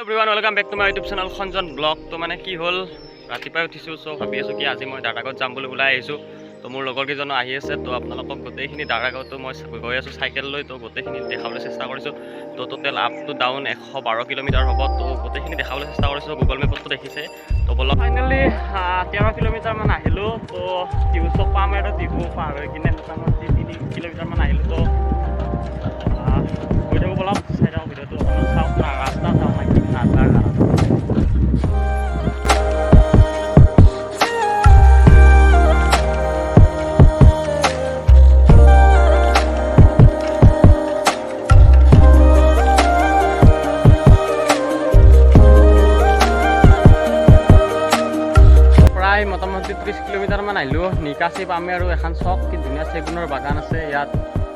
Everyone welcome back to my YouTube channel Khanjan blog. তো মানে কি হ'ল ৰাতিপুৱাই উঠিছোঁ, চ' ভাবি আছোঁ কি আজি মই দাদাগত যাম বুলি ওলাই আহিছোঁ। তো মোৰ লগৰ কেইজনো আহি আছে, তো আপোনালোকক গোটেইখিনি দাদাগতো মই গৈ আছোঁ চাইকেল লৈ। তো গোটেইখিনি দেখাবলৈ চেষ্টা কৰিছোঁ। তো total up to down 112 kilometre হ'ব। তো গোটেইখিনি দেখাবলৈ চেষ্টা কৰিছোঁ, গুগল মেপতো দেখিছে। তো বলক ফাইনেলি 13 কিলোমিটাৰমান আহিলোঁ। তো টিহু চক পাম আৰু টিহু পাৰ হৈ কিনে মোটামুটি 3 কিলোমিটাৰমান আহিলোঁ। তো গৈ থাকোঁ বলক, চাই থাকক ভিডিঅ'টো, অকণমান চাওক না ৰাস্তা চাওক না কি নাজাৰা। প্ৰায় মোটামুটি 30 কিলোমিটাৰমান আহিলোঁ। নিকাচি পামে আৰু এখন চক, কি ধুনীয়া চেগুনৰ বাগান আছে ইয়াত,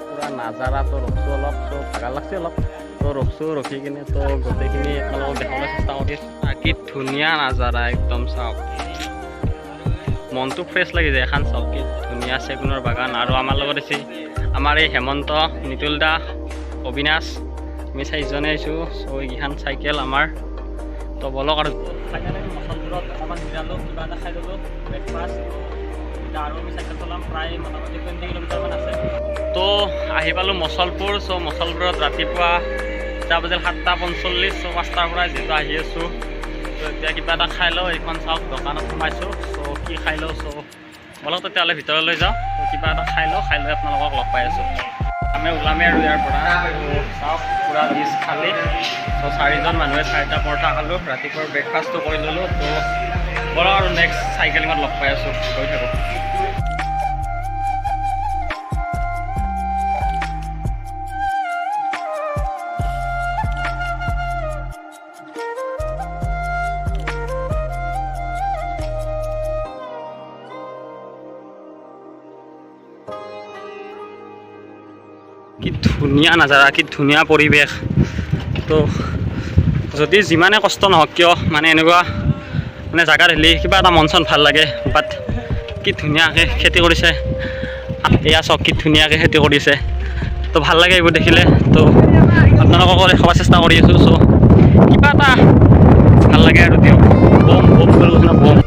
পুৰা নাজাৰা। তো ৰখছোঁ অলপ, তো ভাগৰ লাগছে অলপ, তো ৰখছোঁ, ৰখি কিনে তো গোটেইখিনি আপোনালোকক দেখাবলৈ চেষ্টা কৰিছোঁ। কি ধুনীয়া নাজাৰা একদম চাওক, মনটো ফ্ৰেছ লাগি যায়। এখন চক, কি ধুনীয়া চেগুনৰ বাগান। আৰু আমাৰ লগত আছে আমাৰ এই হেমন্ত, নিতুল দা, অবিনাশ, আমি 4জনে আহিছোঁ। চ' এইকেইখন চাইকেল আমাৰ। তো বলক আৰু মচলবোৰত অকণমান জিৰালোঁ, কিবা এটা খাই ল'লোঁ ব্ৰেকফাষ্ট। এতিয়া আৰু আমি চাইকেল চলাম, প্ৰায় মোটামুটি 20 কিলোমিটাৰমান আছে। তো আহি পালোঁ মচলপুৰ। চ' মচলপুৰত ৰাতিপুৱা এতিয়া বাজিল 7:45। চ' 5টাৰ পৰা যিহেতু আহি আছোঁ, তো এতিয়া কিবা এটা খাই লওঁ। এইখন চাওক দোকানত সোমাইছোঁ। চ' কি খাই লওঁ, চ' বলক তেতিয়াহ'লে ভিতৰলৈ যাওঁ। তো কিবা এটা খাই লওঁ, খাই লৈ আপোনালোকক লগ পাই আছোঁ। আমি ওলামেই আৰু ইয়াৰ পৰা। চাওক পূৰা ডিছ খালী। ত' 4জন মানুহে 4টা পৰঠা খালোঁ, ৰাতিপুৱাৰ ব্ৰেকফাষ্টটো কৰি ল'লোঁ। তো বলক আৰু নেক্সট চাইকেলিঙত লগ পাই আছোঁ, গৈ থাকোঁ। কি ধুনীয়া নাজাৰা, কি ধুনীয়া পৰিৱেশ। তো যদি যিমানে কষ্ট নহওক কিয়, মানে এনেকুৱা মানে জেগাত আহিলে কিবা এটা মন চন ভাল লাগে। বাট কি ধুনীয়াকৈ খেতি কৰিছে, এয়া চক কি ধুনীয়াকৈ খেতি কৰিছে। তো ভাল লাগে এইবোৰ দেখিলে। তো আপোনালোককো দেখাব চেষ্টা কৰি আছোঁ। চ' কিবা এটা ভাল লাগে আৰু দিয়ক। বম বম কৰিলোঁ না বম।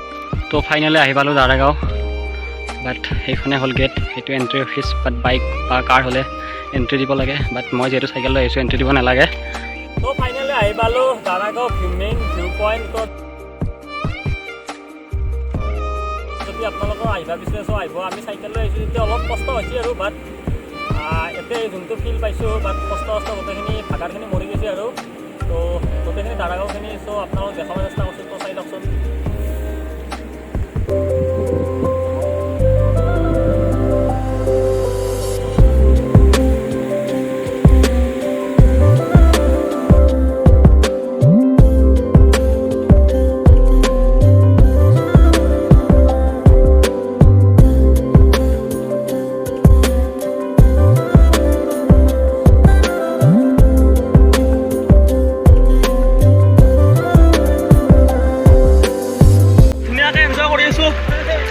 তো ফাইনেলি আহি পালোঁ দাৰাগাঁও। বাট সেইখনে হ'ল গেট, সেইটো এণ্ট্ৰি অফিচ। বাট বাইক বা কাৰ হ'লে এণ্ট্ৰি দিব লাগে। বাট মই যিহেতু চাইকেল লৈ আহিছোঁ, এণ্ট্ৰি দিব নালাগে। তো ফাইনেলি আহি পালোঁ দাৰাগাঁও মেইন ভিউ পইণ্টত। যদি আপোনালোকৰ আহিব বিচাৰিছোঁ আহিব। আমি চাইকেল লৈ আহিছোঁ যেতিয়া অলপ কষ্ট হৈছে আৰু, বাট এতিয়া যোনটো ফিল পাইছোঁ, বাট কষ্ট গোটেইখিনি ভাগাৰখিনি মৰি গৈছে আৰু। তো গোটেইখিনি দাৰাগাঁওখিনি চ' আপোনালোকক দেখাব চেষ্টা কৰিছোঁ। তো চাই লওকচোন।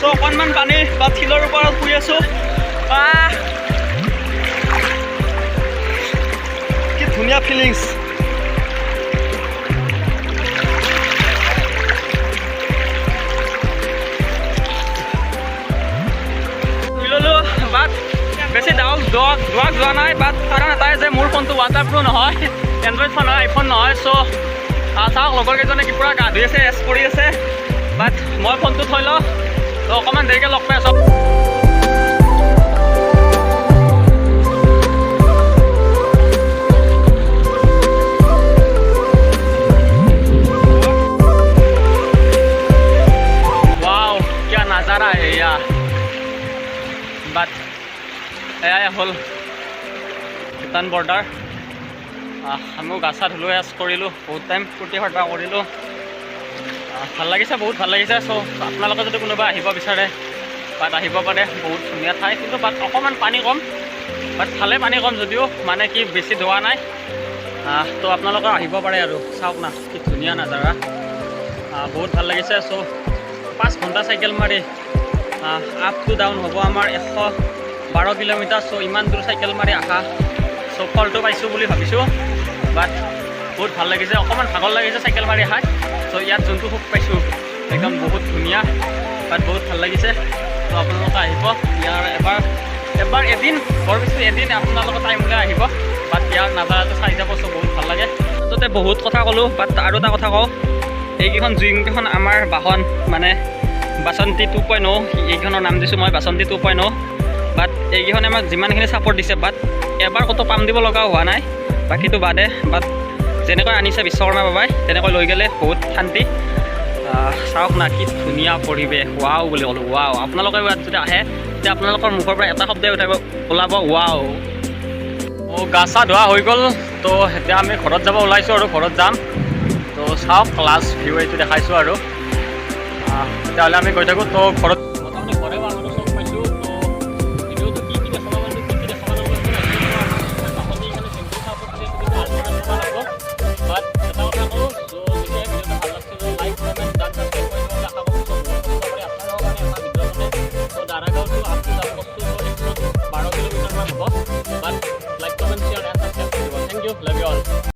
অকণমান পানী বা ফিল্ডৰ ওপৰত শুই আছোঁ। কি ধুনীয়া ফিলিংছ। ল'লোঁ, বাট বেছি দোৱাক যোৱা নাই। বাট কাৰণ এটাই যে মোৰ ফোনটো ৱাটাৰপ্ৰুফ নহয়, এণ্ড্ৰইড ফোন হয়, আইফোন নহয়। চ' চাওক লগৰ কেইজনে কি পূৰা গা ধুই আছে, ৰেষ্ট কৰি আছে। বাট মই ফোনটো থৈ লওঁ, তো অকণমান দেৰিকৈ লগ পাই আছোঁ। ৱাও কিয়া নাজাৰা এয়া। বাট এয়াই হ'ল ভূটান বৰ্ডাৰ। আমিও গা চা ধুলোঁ, এছ কৰিলোঁ, বহুত টাইম ফূৰ্তি ফাৰ্তা কৰিলোঁ। ভাল লাগিছে, বহুত ভাল লাগিছে। চ' আপোনালোকে যদি কোনোবা আহিব বিচাৰে বাট আহিব পাৰে, বহুত ধুনীয়া ঠাই। কিন্তু বাট অকণমান পানী কম, বাট ভালে পানী কম যদিও, মানে কি বেছি ধোৱা নাই। তো আপোনালোকে আহিব পাৰে আৰু চাওক না কি ধুনীয়া নাজাৰা, বহুত ভাল লাগিছে। চ' 5 ঘণ্টা চাইকেল মাৰি আপ টু ডাউন হ'ব আমাৰ 112 কিলোমিটাৰ। চ' ইমান দূৰ চাইকেল মাৰি আহা, চ' ফলটো পাইছোঁ বুলি ভাবিছোঁ। বাট বহুত ভাল লাগিছে অকণমান ভাগৰ লাগিছে চাইকেল মাৰি আহাত ত' ইয়াত যোনটো সুখ পাইছোঁ একদম বহুত ধুনীয়া বাট বহুত ভাল লাগিছে ত' আপোনালোকে আহিব ইয়াৰ এবাৰ এদিন বৰ বেছি এদিন আপোনালোকৰ টাইম ওলাই আহিব বাট ইয়াৰ নাজাৰাটো চাই যাব চ' বহুত ভাল লাগে তাতে বহুত কথা ক'লোঁ বাট আৰু এটা কথা কওঁ এইকেইখন জুইকেইখন আমাৰ বাহন মানে বাসন্তী 2.0 এইকেইখনৰ নাম দিছোঁ মই বাসন্তী 2.0 বাট এইকেইখনে আমাক যিমানখিনি ছাপৰ্ট দিছে বাট এবাৰ ক'তো পাম দিব লগা হোৱা নাই বাকীটো বাদে বাট যেনেকৈ আনিছে বিশ্বকৰ্মা বাবাই তেনেকৈ লৈ গ'লে বহুত শান্তি চাওক না কি ধুনীয়া পৰিৱেশ ৱাও বুলি ক'লোঁ ৱাও আপোনালোকে ইয়াত যদি আহে তেতিয়া আপোনালোকৰ মুখৰ পৰা এটা শব্দই ওলাব ৱাও গা চা ধোৱা হৈ গ'ল তো এতিয়া আমি ঘৰত যাব ওলাইছোঁ আৰু ঘৰত যাম তো চাওক লাষ্ট ভিউ এইটো দেখাইছোঁ আৰু তেতিয়াহ'লে আমি গৈ থাকোঁ তো ঘৰত